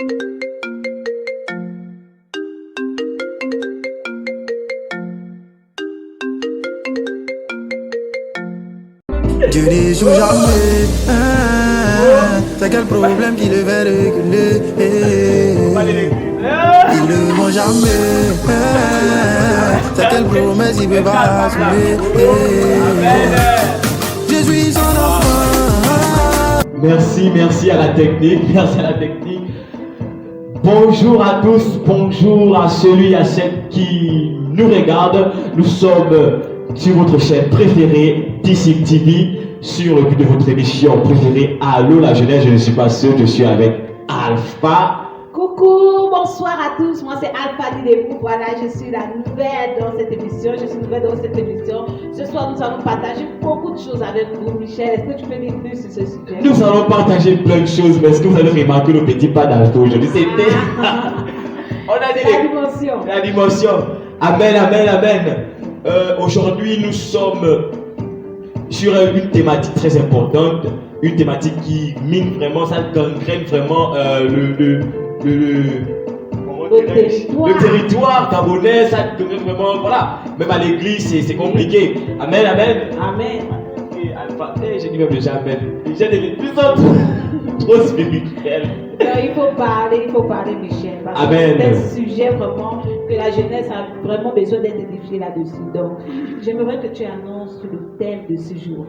Dieu n'échoue jamais, c'est quel problème qui le fait reculer. Il ne ment jamais, c'est quelle promesse il peut pas assumer. Je suis son enfant. Merci à la technique, merci à la technique. Bonjour à tous, bonjour à celui, à celle qui nous regarde. Nous sommes sur votre chaîne préférée, Disciple TV, sur le but de votre émission préférée, Allô la jeunesse. Je ne suis pas seul, je suis avec Alpha. Coucou, bonsoir à tous, moi c'est Alpha Didebou, voilà, je suis la nouvelle dans cette émission, Ce soir nous allons partager beaucoup de choses avec vous. Michel, est-ce que tu peux dire plus sur ce sujet? Nous allons partager plein de choses, mais est-ce que vous avez remarqué le petit pas d'Alpha aujourd'hui? C'était... On a dit la dimension. Amen, amen, amen. Aujourd'hui nous sommes sur une thématique très importante, une thématique qui mine vraiment, ça gangrène vraiment le territoire gabonais, ça gangrène vraiment, voilà. Même à l'église, c'est compliqué. Amen, amen. Amen. Et Alpha, j'ai dit même déjà amen. J'ai des plus trop spirituel. Il faut parler, Michel. Parce amen. Que c'est un sujet vraiment que la jeunesse a vraiment besoin d'être édifiée là-dessus. Donc, j'aimerais que tu annonces le thème de ce jour.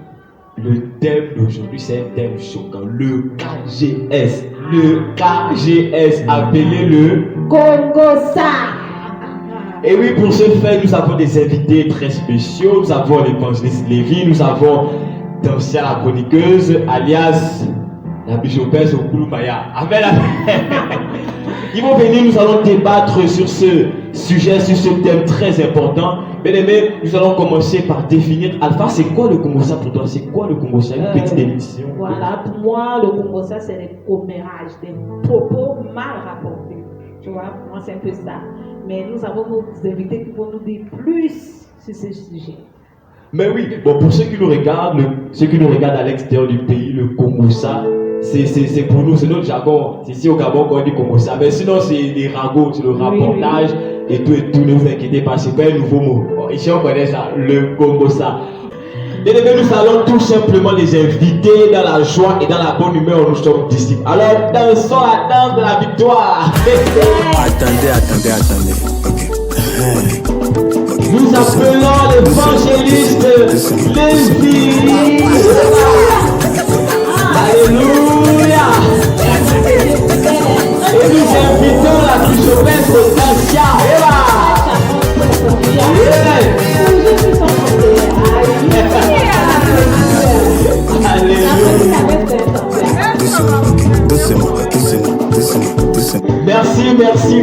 Le thème d'aujourd'hui, c'est un thème choquant. Le KGS. Le KGS, appelé le Congossa. Et oui, pour ce faire, nous avons des invités très spéciaux. Nous avons l'évangéliste Lévi, nous avons Dancia la chroniqueuse, alias la bichopesse au Kouloumaya. Amen, amen. Ils vont venir, nous allons débattre sur ce sujet, sur ce thème très important. Bien aimé, nous allons commencer par définir. Alpha, c'est quoi le Congossa pour toi? C'est quoi le Congossa? Une petite définition. Voilà, pour moi, le Congossa, c'est des commérages, des propos mal rapportés. Tu vois, pour moi, c'est un peu ça. Mais nous avons nos invités qui vont nous dire plus sur ce sujet. Mais oui, bon, pour ceux qui nous regardent, à l'extérieur du pays, le Congossa, c'est pour nous, c'est notre jargon. C'est ici au Gabon qu'on dit Congossa. Mais sinon, c'est des ragots, c'est le rapportage et tout, ne vous inquiétez pas, c'est pas un nouveau mot. Bon, ici, on connaît ça, le Congossa. Bien aimés, nous allons tout simplement les inviter dans la joie et dans la bonne humeur. Nous sommes disciples. Alors, dansons la danse de la victoire. Attendez. Nous appelons l'évangéliste Lévi. Alléluia. Et nous invitons la bichopesse Dancia.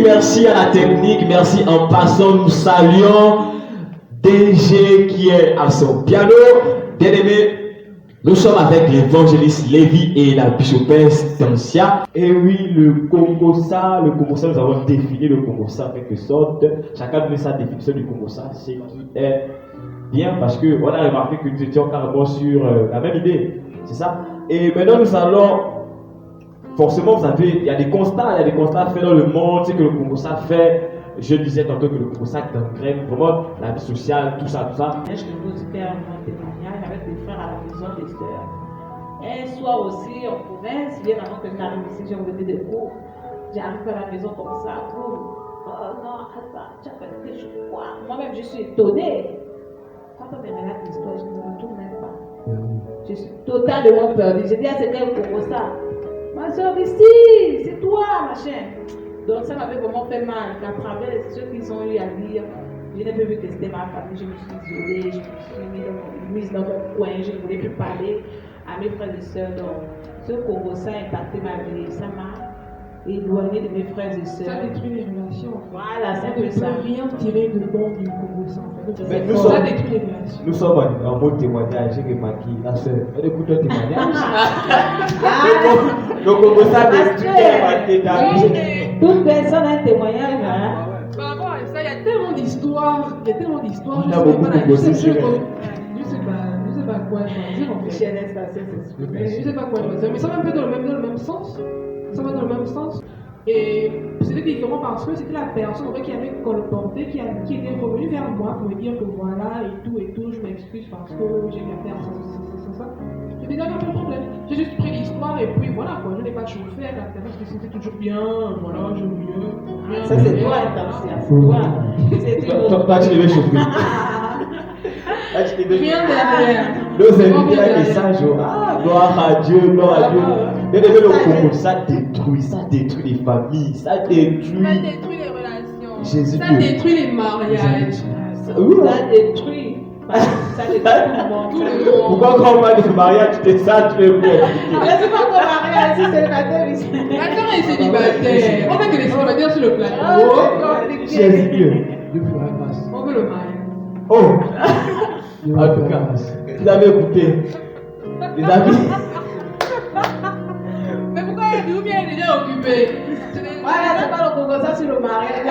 Merci à la technique, merci en passant, nous saluons DG qui est à son piano. Bien aimé, nous sommes avec l'évangéliste Lévi et la bichopesse Dancia. Et oui, le Congossa, nous avons défini le Congossa en quelque sorte. Chacun donne sa définition du Congossa, c'est qui est bien parce qu'on a remarqué que nous étions carrément sur la même idée, c'est ça. Et maintenant nous allons... Forcément, vous savez, il y a des constats faits dans le monde, c'est que le Congossa fait. Je disais tantôt que le Congossa gangrène vraiment la vie sociale, tout ça. Je vous faire un témoignage avec des frères à la maison, des sœurs. Un soir aussi en province, bien avant que je n'arrive ici, j'ai revenu de cours. J'arrive à la maison comme ça, oh non, attends, tu as fait quelque chose, quoi? Moi-même, je suis étonnée. Quand on me relate l'histoire, je ne me retourne même pas. Je suis totalement perdue. J'ai dit à c'était le Congossa. Ma soeur ici, c'est toi, machin. Donc ça m'avait vraiment fait mal. Qu'à travers ceux qu'ils ont eu à dire, je n'ai plus vu que c'était ma famille. Je me suis isolée, je me suis mise dans mon coin, je ne voulais plus parler à mes frères et sœurs. Donc ce Congossa a impacté ma vie. Ça m'a éloigné de mes frères et sœurs. Ça détruit les relations. Voilà, c'est un peu ça. ça. Ne peut rien tirer de bon du Congossa. En fait. Mais Ça détruit les relations. Nous sommes en mode témoignage. J'ai remarqué, la sœur, elle écoute un témoignage. Le Congossa détruit ta vie. Toute personne a un témoignage. Hein? Par rapport à ça, il y a tellement d'histoires. On a beaucoup de gossip sur elle. Je sais pas quoi choisir en fait. Michel est passé, c'est Je sais pas quoi choisir. Mais ça va un peu dans le même sens. Ça va dans le même sens. Et c'était différent parce que c'était la personne en fait, qui avait colporté, qui était revenue vers moi pour me dire que voilà, et tout, je m'excuse parce que j'ai gardé ça. J'ai dit, non, pas de problème. J'ai juste pris l'histoire et puis voilà, quoi. Je n'ai pas chauffé à la parce que c'était toujours bien, voilà, je mieux. Ça, c'est toi, c'est toi. Toi, tu devais chauffer. Rien derrière. Nos invités avec les sages, gloire à Dieu, gloire à Dieu. Mais le Congo, ça détruit les familles, ça détruit. Ça détruit les relations. Jésus Ça Dieu. détruit les mariages. Ça détruit. Ça détruit tout le monde. Tout le monde. Pourquoi quand on parle de mariage, tu fais ça, tu fais quoi? Mais c'est pas ton mariage, c'est célibataire ici. Attends, les célibataires. On veut que les célibataires sur le plateau. Jésus Dieu. On veut le mariage. Oh! En tout cas, vous avez écouté. Les amis. Mais pourquoi il est déjà occupé? Voilà, c'est pas le Congo, ça c'est le mariage.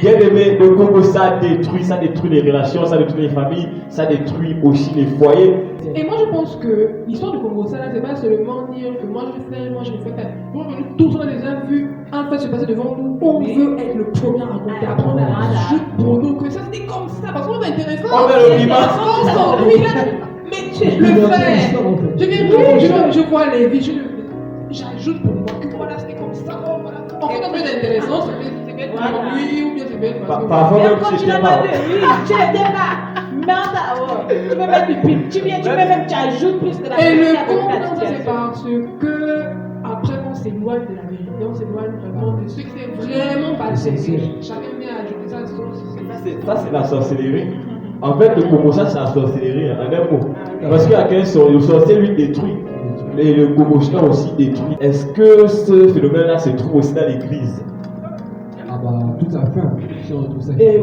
Bien aimé, le Congo, ça détruit les relations, ça détruit les familles, ça détruit aussi les foyers. Et moi je pense que l'histoire du Congo, ça c'est pas seulement dire que moi je fais, moi je fais. Nous tous on a déjà vu un fait se passer devant nous, on veut être le premier à raconter, après on ajoute pour nous que ça c'était comme ça, parce qu'on est intéressant. On met le climat. Mais tu le fais. Je vois les vies, j'ajoute pour moi que voilà c'était comme ça, voilà. En fait on peut être intéressant, c'est bien pour lui ou bien c'est bien parce que. Parfois même Quand tu tu étais n'as pas. pas de lui, tu étais là. Merde, tu peux mettre du pile, tu viens, tu peux même, tu ajoutes plus de la Et le vérité à con, la c'est situation. parce que après on s'éloigne de la vérité, on s'éloigne vraiment de ce qui s'est vraiment passé. Chacun vient ajouter sa sauce. Ça, c'est la sorcellerie. En fait, le Congo, ça, c'est la sorcellerie, en un mot. Parce qu'il y a qu'un sort, le sorcier lui détruit. Et le Congo aussi détruit. Est-ce que ce phénomène-là se trouve aussi dans l'église? Ah bah tout à fait. Si on retrouve ça. Et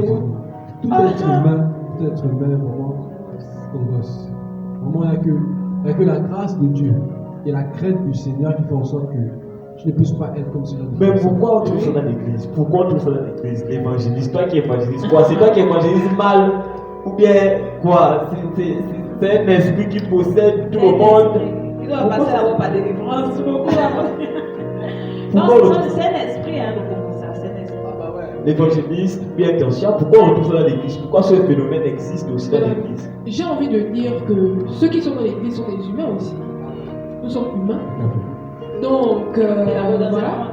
Tout être humain, vraiment comme gosse. Vraiment, il n'y a que la grâce de Dieu et la crainte du Seigneur qui font en sorte que je ne puisse pas être comme ce genre de Mais personne. pourquoi on trouve ça dans l'église? Pourquoi on trouve ça dans l'église? L'évangéliste, toi qui évangélise quoi? C'est toi qui évangélise mal? Ou bien quoi? C'est un esprit qui possède tout le monde? Il doit passer là-bas par délivrance. Non, c'est un esprit, hein, le Congo, ça, c'est un esprit. L'évangéliste, bien conscient, pourquoi on trouve ça dans l'église? Pourquoi ce phénomène existe aussi dans l'église? J'ai envie de dire que ceux qui sont dans l'église sont des humains aussi. Nous sommes humains. Donc, voilà.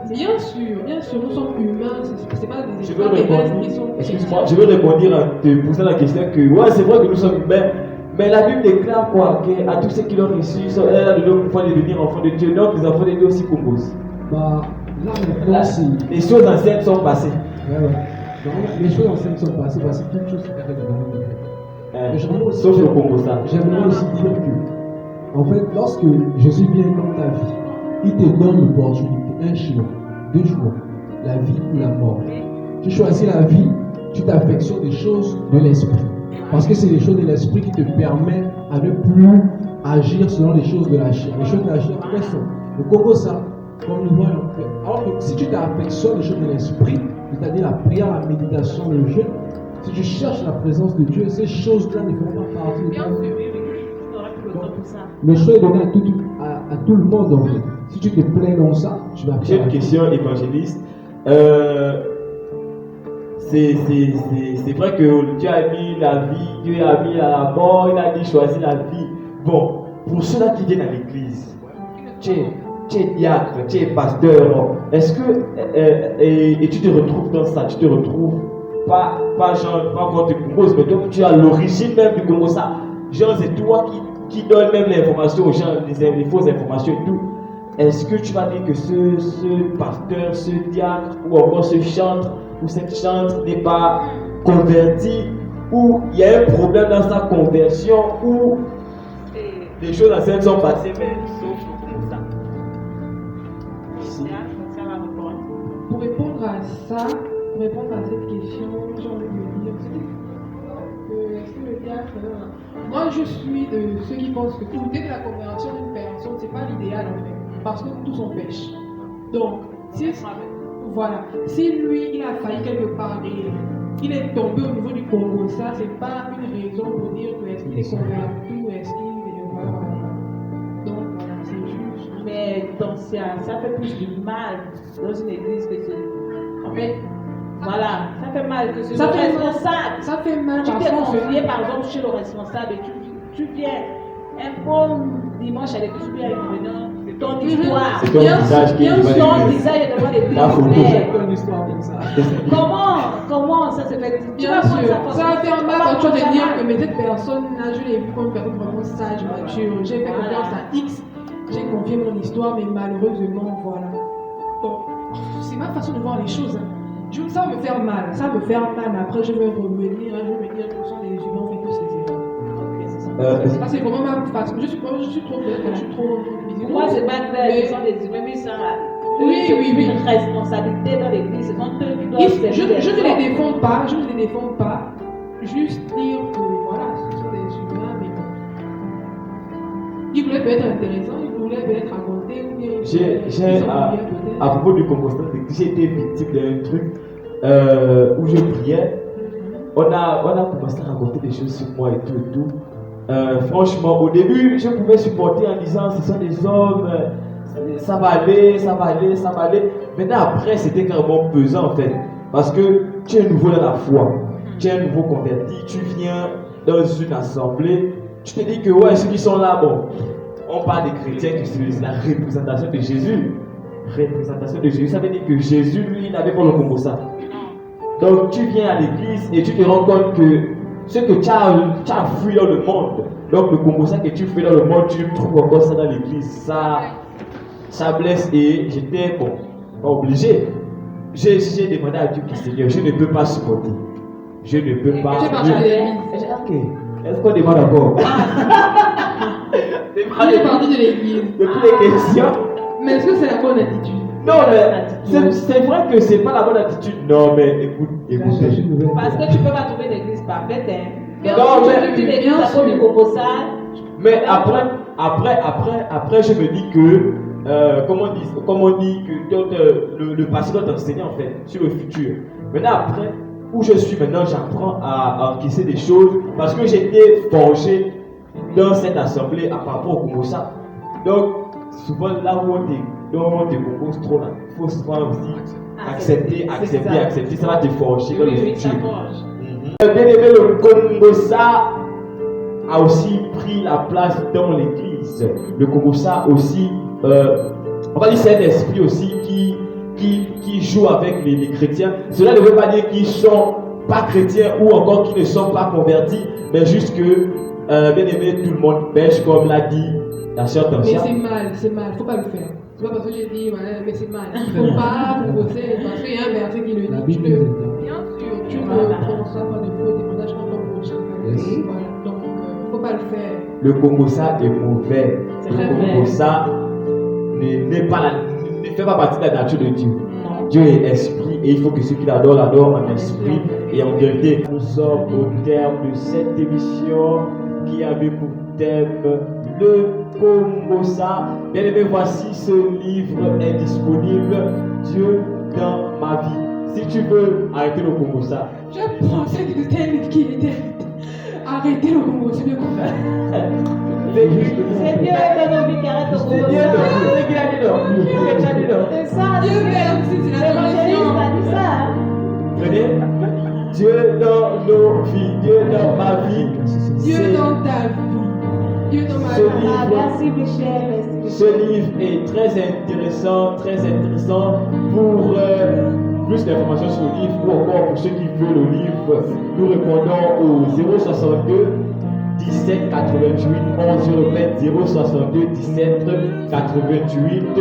Bien sûr, nous sommes humains. C'est pas des Je veux extraterrestres qui sont. excuse-moi, je veux répondre en te posant la question que, ouais, c'est vrai que nous sommes humains, mais la Bible déclare quoi? Qu'à tous ceux qui l'ont reçu, elle a donné au pouvoir de devenir enfants de Dieu, donc les enfants de Dieu aussi composent. Bah, là, maintenant, c'est. Les choses anciennes sont passées. Ouais. Donc, les choses anciennes sont passées, parce que toute chose qui arrive de nous. Sauf le Congo, ça. J'aimerais aussi dire que, en fait, lorsque Jésus vient dans ta vie, il te donne l'opportunité, un choix, deux choix, la vie ou la mort. Tu choisis la vie, tu t'affectionnes des choses de l'esprit. Parce que c'est les choses de l'esprit qui te permettent à ne plus agir selon les choses de la chair. Les choses de la chair, quelles sont? Le Congo, ça, comme nous voyons. Alors que si tu t'affectionnes les choses de l'esprit, c'est-à-dire la prière, la méditation, le jeûne, si tu cherches la présence de Dieu, ces choses-là ne feront pas partie de Bien toi. sûr, oui, tu auras plus le temps pour ça. Le choix est donné à tout le monde en fait. Si tu te plais dans ça, tu vas J'ai faire. une question évangéliste. C'est vrai que Dieu a mis la vie, Dieu a mis la mort, il a dit choisir la vie. Bon, pour ceux-là qui viennent à l'église, tu es diacre, tu es pasteur, est-ce que, et tu te retrouves dans ça, tu te retrouves pas genre, pas quand tu composes, mais toi tu as l'origine même du Congo, ça, genre c'est toi qui donne même l'information aux gens, les fausses informations et tout. Est-ce que tu vas dire que ce pasteur, ce diacre, ou encore ce chantre, ou cette chantre n'est pas converti, ou il y a un problème dans sa conversion, ou les choses anciennes sont passées, mais sauf comme ça. Pour répondre à ça, pour répondre à cette question, j'ai envie de dire que est-ce que le diacre. Moi, je suis de ceux qui pensent que tout dès que la conversion d'une personne, c'est pas l'idéal en fait. Parce que tous on pêche. Donc, si lui, il a failli quelque part et il est tombé au niveau du Congo, ça, c'est pas une raison pour dire que est-ce qu'il est converti ou est-ce qu'il est. Donc, voilà, c'est juste. Mais circonstanciel, ça fait plus du mal dans une église que celui. En fait, voilà, ça fait mal que celui Ça fait responsable. Ça fait mal Tu parce t'es qu'on se confié par exemple chez le responsable et tu viens un bon dimanche à l'église, tu viens avec ton histoire. C'est ton visage qui est devant Ton l'église. visage est devant l'église. La photo. Une histoire comme ça. Comment ça se fait? Tu Bien vas prendre sûr, ça ça va faire mal quand tu vas ça te dire mal. que mais cette personne-là, je l'ai vue comme une personne vraiment sage, mature. J'ai fait confiance à X, j'ai confié mon histoire, mais malheureusement, voilà. Bon, c'est ma façon de voir les choses. Hein. Ça va me faire mal, mais après je vais revenir, hein, je vais me dire que ce sont des humains, on fait tous ces erreurs. Ça c'est vraiment ma façon. Je suis trop bizarre. Moi, c'est pas clair, ce sont des humains, mais ça. Oui. Une responsabilité dans l'église, ce sont eux qui doivent Je ne les défends pas, juste dire que voilà, ce sont des humains, mais ils voulaient peut-être intéressants, ils voulaient peut-être raconter, ou bien À propos du composteur, j'ai été victime d'un truc où je priais. On a commencé à raconter des choses sur moi et tout. Franchement, au début, je pouvais supporter en disant ce sont des hommes, ça va aller. Maintenant, après, c'était carrément pesant en fait. Parce que tu es nouveau dans la foi, tu es un nouveau converti, tu viens dans une assemblée, tu te dis que ouais, ceux qui sont là, bon, on parle des chrétiens qui sont la représentation de Jésus. Ça veut dire que Jésus, lui, n'avait pas le Congo ça. Donc tu viens à l'église et tu te rends compte que ce que tu as fui dans le monde, donc le Congo ça que tu fais dans le monde, tu trouves encore ça dans l'église. Ça blesse et j'étais, bon, pas obligé. J'ai demandé à Dieu que Seigneur, je ne peux pas supporter. Je ne peux pas. Ok. Est-ce qu'on demande encore? J'ai parti de l'église. Depuis les questions. Mais est-ce que c'est la bonne attitude? Non, mais c'est vrai que c'est pas la bonne attitude. Non, mais écoutez. Parce que tu peux pas trouver l'église parfaite, hein. Non, mais Tu l'église à cause du Congo-Sal. Mais après, je me dis que, comme on dit que le passé doit t'enseigner en fait sur le futur. Maintenant, après, où je suis maintenant, j'apprends à encaisser des choses parce que j'ai été forgé dans cette assemblée par rapport au Congo-Sal. Donc, souvent là où on te compose trop là, il faut souvent aussi accepter, ça va te forger dans le futur. Bien aimé, le Congo-Sal a aussi pris la place dans l'église. Le Congo-Sal aussi, on va dire c'est un esprit aussi qui joue avec les chrétiens. Cela ne veut pas dire qu'ils ne sont pas chrétiens ou encore qu'ils ne sont pas convertis, mais juste que, bien aimé, tout le monde pêche comme l'a dit la sœur Tancia. Mais c'est mal, il ne faut pas le faire. C'est pas parce que j'ai dit, ouais, mais c'est mal. Il ne faut pas bosser parce qu'il y a un verset qui le dit. Bien sûr, tu ne prononces pas de faux témoignages en tant que prochain. Voilà, donc il ne faut pas le faire. Le Congo-Sal est mauvais. Le Congo-Sal ne fait pas partie de la nature de Dieu. Dieu est esprit et il faut que ceux qui l'adorent en esprit et en vérité. Nous sommes au terme de cette émission qui avait pour thème le Congo-Sal. Bien aimé, voici ce livre est disponible. Dieu dans ma vie. Si tu veux arrêter le Congo-Sal, Je pensais que c'était un livre qui était arrêtez le Congo, c'est bien qu'on fait. C'est Dieu dans nos vies qui arrête le Congo-Sal. C'est qui a dit non? C'est ça, Dieu merci, c'est la l'évangéliste solution. a dit ça. Tenez, Dieu dans nos vies, Dieu dans ma vie. Dieu C'est- dans ta vie. Dieu dans ma Ce vie. Ah, livre, merci Michel, merci. ce livre est très intéressant pour plus d'informations sur le livre ou encore pour ceux qui veulent le livre. Nous répondons au 062 17 88 11. Je répète 062 17 88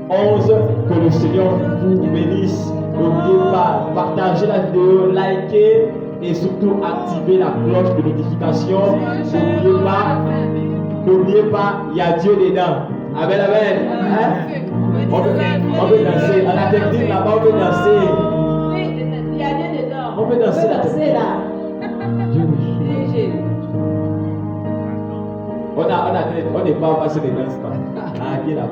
11. Que le Seigneur vous bénisse. N'oubliez pas, partagez la vidéo, likez et surtout activez la cloche de notification. N'oubliez pas, il y a Dieu dedans. Amen, amen. Hein? On peut danser. À la technique là-bas, on peut danser. Oui, il y a Dieu dedans. On peut danser là. là. Léger. On n'est pas passé de danse. Ah, Dieu là.